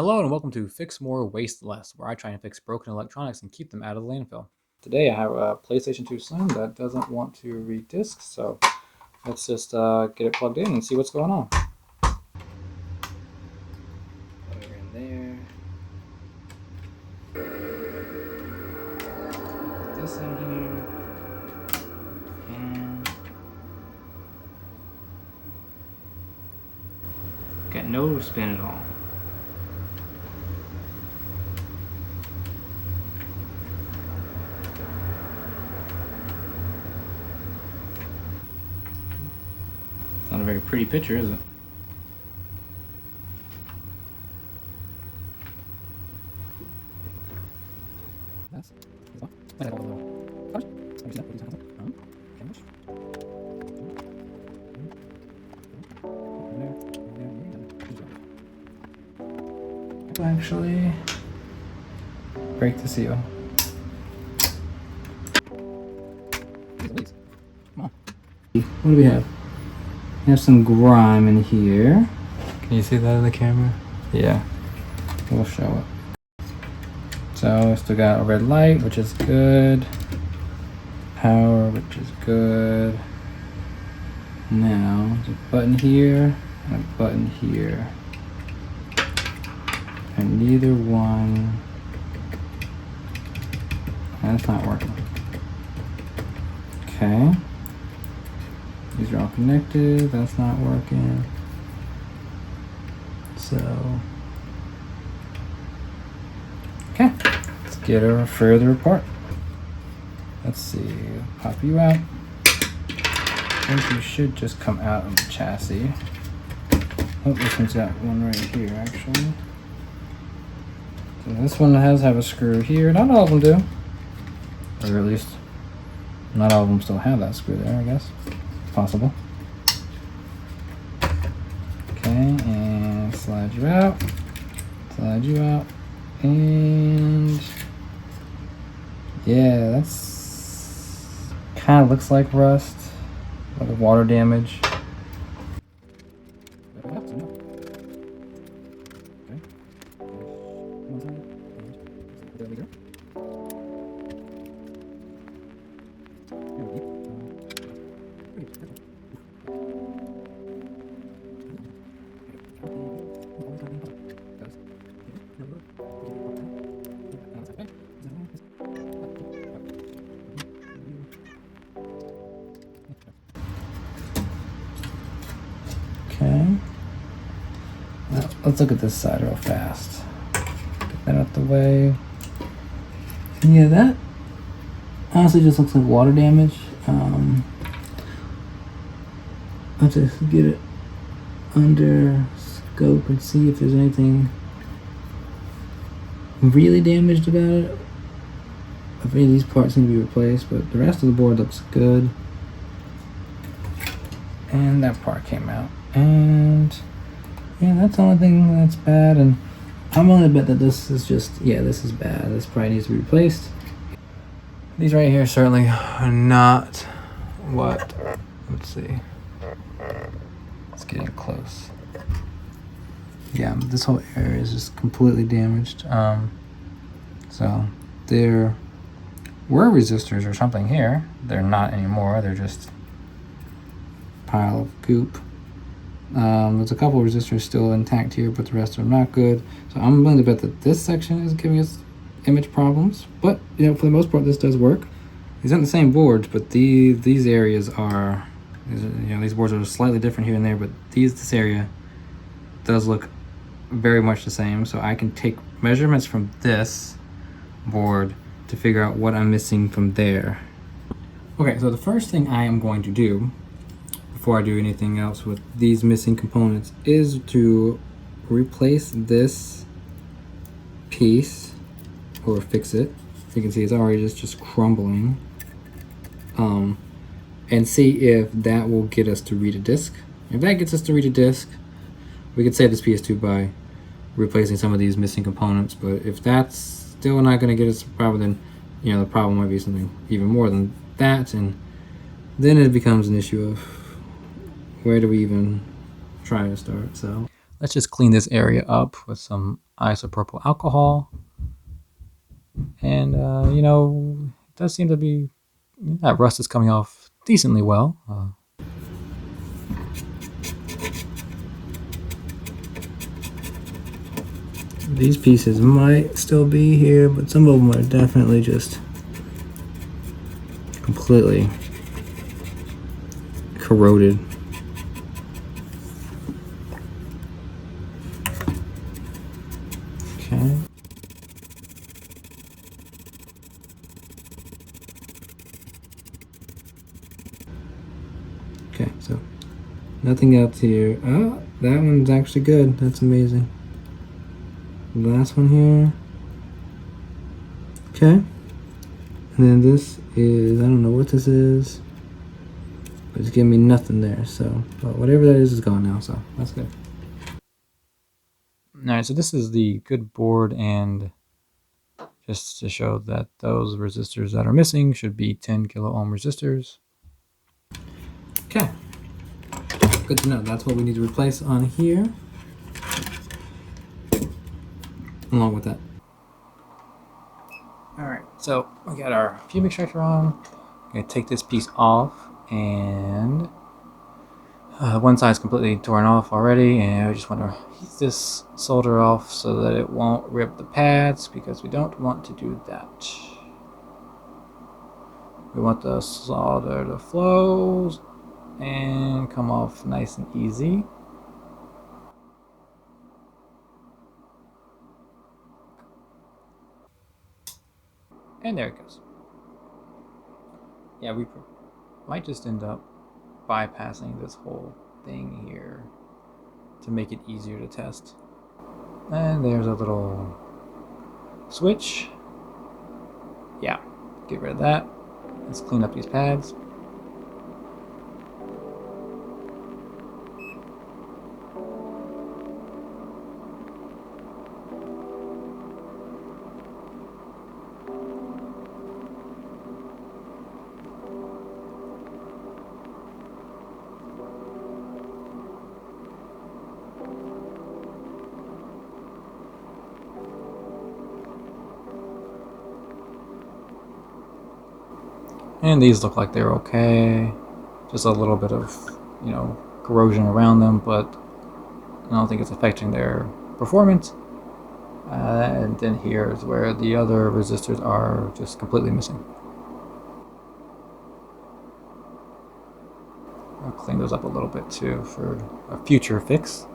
Hello and welcome to Fix More, Waste Less, where I try and fix broken electronics and keep them out of the landfill. Today I have a PlayStation 2 Slim that doesn't want to read discs, so let's just get it plugged in and see what's going on. Put it in there. Put this in here. And got no spin at all. Not a very pretty picture, is it? Actually, break the seal. Come on. What do we have? We have some grime in here. Can you see that in the camera? Yeah, we'll show it. So still got a red light, which is good. Power, which is good. Now, there's a button here and a button here. And neither one, that's not working. Okay. These are all connected, that's not working. So, okay, let's get her further apart. Let's see, pop you out. I think you should just come out of the chassis. Oh, this one's got one right here actually. So this one does have a screw here. Not all of them do. Or at least, not all of them still have that screw there, I guess. Possible. Okay, and slide you out, and yeah, that's kind of looks like rust, like water damage. Okay, now let's look at this side real fast. Get that out the way. Yeah, that honestly just looks like water damage. Let's just get it under scope and see if there's anything really damaged about it. If any of these parts need to be replaced, but the rest of the board looks good. And that part came out. And yeah, that's the only thing that's bad. And I'm willing to bet that this is just, yeah, this is bad. This probably needs to be replaced. These right here certainly are not what, let's see. It's getting close. Yeah, this whole area is just completely damaged. So there were resistors or something here. They're not anymore. They're just a pile of goop. There's a couple of resistors still intact here, but the rest are not good. So I'm willing to bet that this section is giving us image problems. But you know, for the most part, this does work. These aren't the same boards, but these areas are. You know, these boards are slightly different here and there, but this area does look very much the same. So I can take measurements from this board to figure out what I'm missing from there. Okay, so the first thing I am going to do before I do anything else with these missing components is to replace this piece or fix it. You can see it's already just crumbling. And see if that will get us to read a disc. If that gets us to read a disc, we could save this PS2 by replacing some of these missing components. But if that's still not going to get us probably, then you know the problem might be something even more than that, and then it becomes an issue of where do we even try to start. So let's just clean this area up with some isopropyl alcohol. And, you know, it does seem to be, that rust is coming off decently well. These pieces might still be here, but some of them are definitely just completely corroded. Okay. Okay, so nothing else here. Oh, that one's actually good. That's amazing. Last one here. Okay. And then this is, I don't know what this is. But it's giving me nothing there, so but whatever that is gone now, so that's good. Alright, so this is the good board, and just to show that those resistors that are missing should be 10 kilo ohm resistors. Okay. Good to know. That's what we need to replace on here. Along with that. Alright, so we got our fume extractor on. I'm going to take this piece off, and one side's completely torn off already, and I just want to heat this solder off so that it won't rip the pads, because we don't want to do that. We want the solder to flow and come off nice and easy. And there it goes. Yeah, we might just end up bypassing this whole thing here to make it easier to test. And there's a little switch. Yeah, get rid of that. Let's clean up these pads. And these look like they're okay. Just a little bit of, you know, corrosion around them, but I don't think it's affecting their performance. And then here is where the other resistors are just completely missing. I'll clean those up a little bit too for a future fix.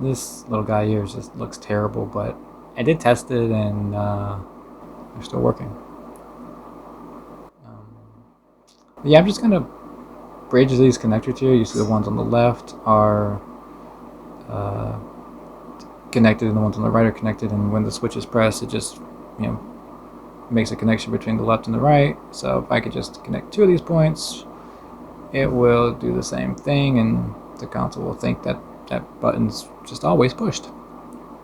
This little guy here just looks terrible, but I did test it, and they're still working. Yeah, I'm just gonna bridge these connectors here. You see the ones on the left are connected, and the ones on the right are connected. And when the switch is pressed, it just, you know, makes a connection between the left and the right. So if I could just connect two of these points, it will do the same thing, and the console will think that that button's just always pushed.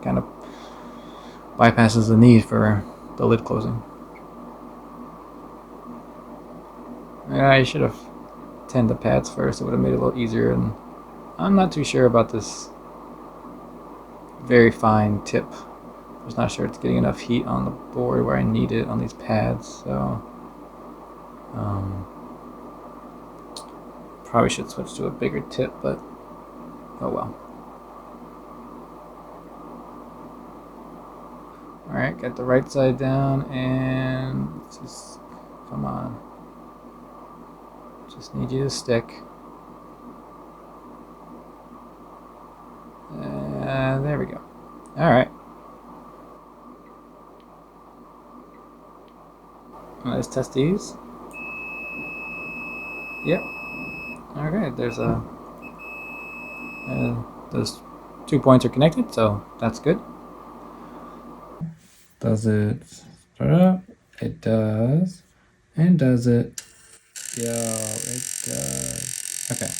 Kind of bypasses the need for the lid closing. I should have tinned the pads first. It would have made it a little easier, and I'm not too sure about this very fine tip. I'm just not sure it's getting enough heat on the board where I need it on these pads, so probably should switch to a bigger tip, but oh well. Alright, got the right side down, and just, come on. Just need you to stick. There we go. Alright. Let's test these. Yep. Okay, there's a... those 2 points are connected, so that's good. Does it start up? It does. And does it? Yo, it does. Okay.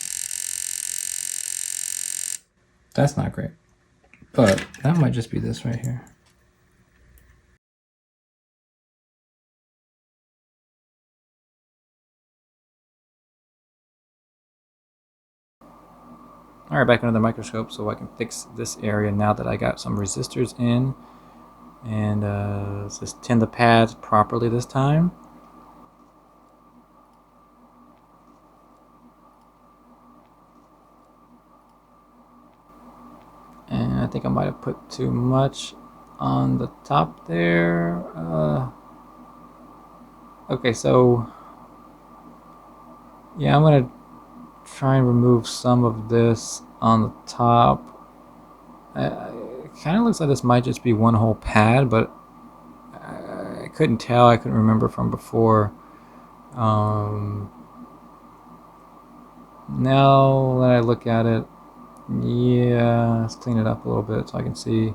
That's not great. But that might just be this right here. Alright, back under the microscope so I can fix this area now that I got some resistors in. And let's just tin the pads properly this time. And I think I might have put too much on the top there. Okay, so yeah, I'm gonna try and remove some of this on the top. It kind of looks like this might just be one whole pad, but I couldn't tell. I couldn't remember from before. Now that I look at it, yeah, let's clean it up a little bit so I can see.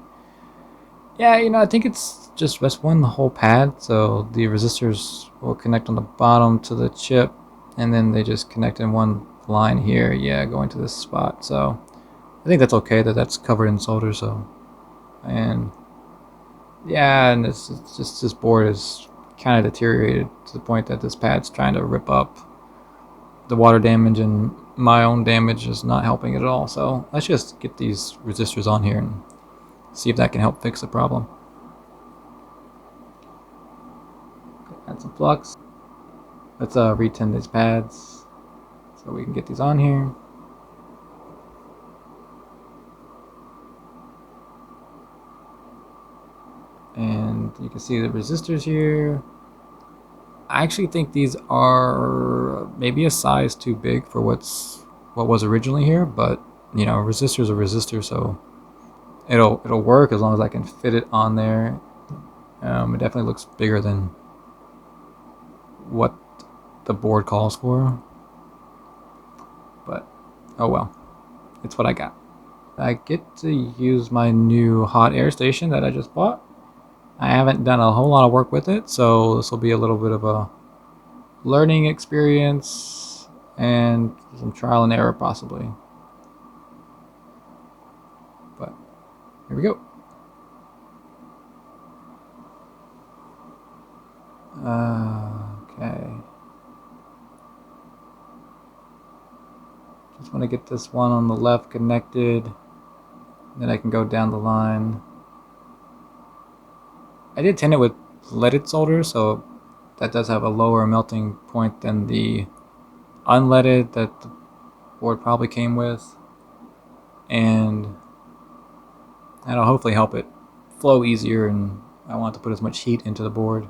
Yeah, you know, I think it's just one whole pad, so the resistors will connect on the bottom to the chip, and then they just connect in one line here, yeah, going to this spot. So I think that's okay that that's covered in solder. So, and yeah, and it's just this board is kind of deteriorated to the point that this pad's trying to rip up. The water damage and my own damage is not helping it at all. So let's just get these resistors on here and see if that can help fix the problem. Add some flux. Let's retin these pads so we can get these on here. And you can see the resistors here. I actually think these are maybe a size too big for what was originally here, but you know, resistors are resistors, so it'll work as long as I can fit it on there. It definitely looks bigger than what the board calls for, but oh well, it's what I got. I get to use my new hot air station that I just bought. I haven't done a whole lot of work with it, so this will be a little bit of a learning experience and some trial and error possibly. But here we go. Okay. Just want to get this one on the left connected. Then I can go down the line. I did tin it with leaded solder, so that does have a lower melting point than the unleaded that the board probably came with. And that'll hopefully help it flow easier, and I want to put as much heat into the board.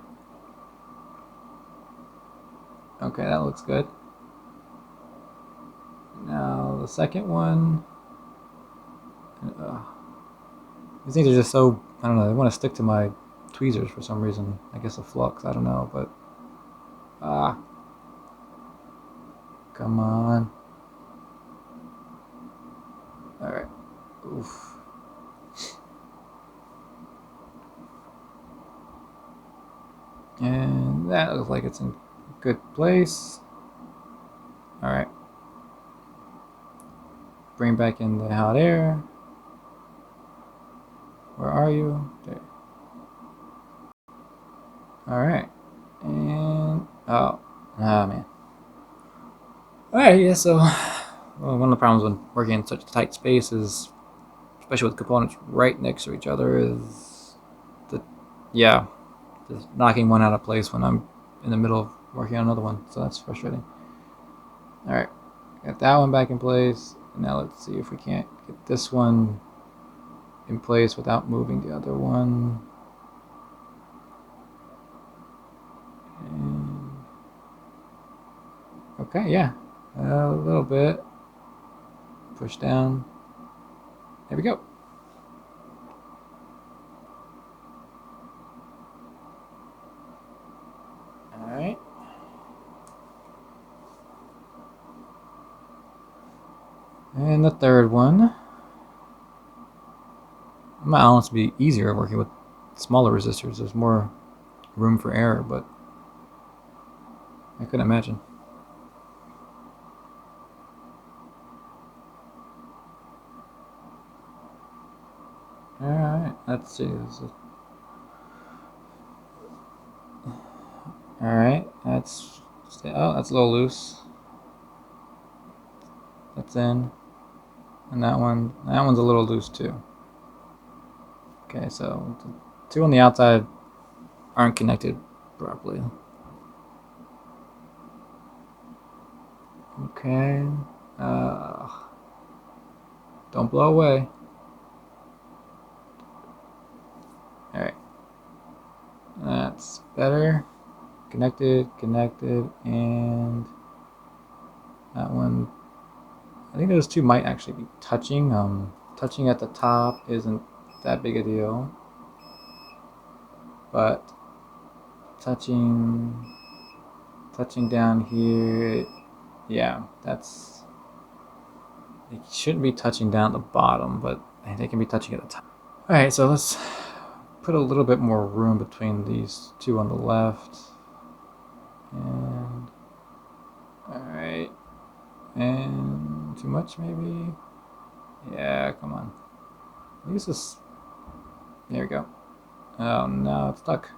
Okay, that looks good. Now the second one. These things are just so, I don't know, they want to stick to my tweezers for some reason. I guess the flux, I don't know, but come on. Alright. Oof. And that looks like it's in a good place. Alright. Bring back in the hot air. Where are you? There. Alright. And oh man. Alright, yeah, so one of the problems when working in such a tight space is, especially with components right next to each other, is just knocking one out of place when I'm in the middle of working on another one. So that's frustrating. Alright, got that one back in place. Now let's see if we can't get this one in place without moving the other one. And okay, yeah, a little bit. Push down. There we go. Alright. And the third one. It might honestly be easier working with smaller resistors. There's more room for error, but I couldn't imagine. Alright, let's see. Alright, that's a little loose. That's in. And that one's a little loose too. Okay, so the two on the outside aren't connected properly. Okay. Don't blow away. Alright. That's better. Connected, and that one, I think those two might actually be touching. Touching at the top isn't that big a deal, but touching down here, yeah, that's, they shouldn't be touching down at the bottom, but they can be touching at the top. All right, so let's put a little bit more room between these two on the left. And all right, and too much maybe. Yeah, come on. Use this. There we go. Oh no, it's stuck.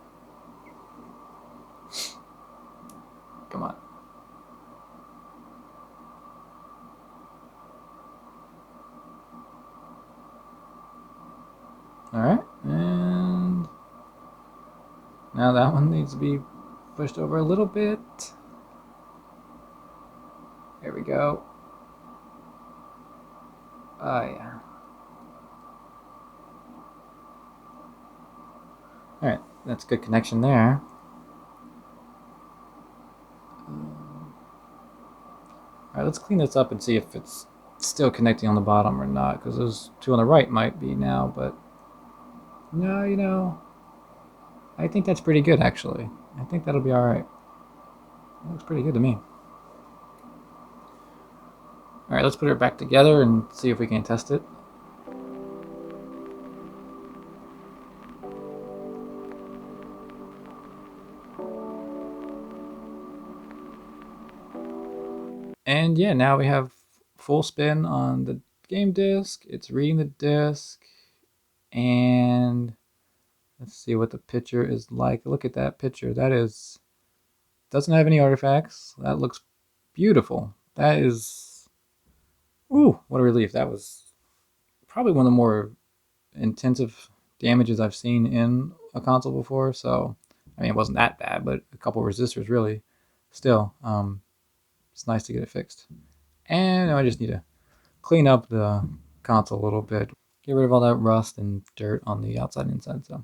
Come on. All right, and now that one needs to be pushed over a little bit. There we go. Oh yeah. All right, that's good connection there. All right, let's clean this up and see if it's still connecting on the bottom or not, because those two on the right might be now, but no, you know, I think that's pretty good actually. I think that'll be all right. It looks pretty good to me. All right, let's put it back together and see if we can test it. And yeah, now we have full spin on the game disc. It's reading the disc, and let's see what the picture is like. Look at that picture. That is, doesn't have any artifacts. That looks beautiful. That is, ooh, what a relief. That was probably one of the more intensive damages I've seen in a console before. So, I mean, it wasn't that bad, but a couple resistors really. Still, it's nice to get it fixed. And I just need to clean up the console a little bit, get rid of all that rust and dirt on the outside and inside. So.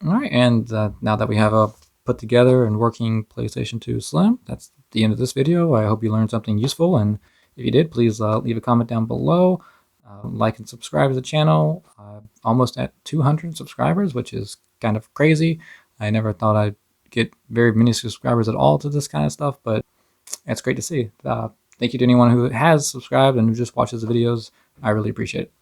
All right, and now that we have a put together and working PlayStation 2 Slim, that's the end of this video. I hope you learned something useful, and if you did, please leave a comment down below. Like and subscribe to the channel. Almost at 200 subscribers, which is kind of crazy. I never thought I'd get very many subscribers at all to this kind of stuff, but it's great to see. Thank you to anyone who has subscribed and who just watches the videos. I really appreciate it.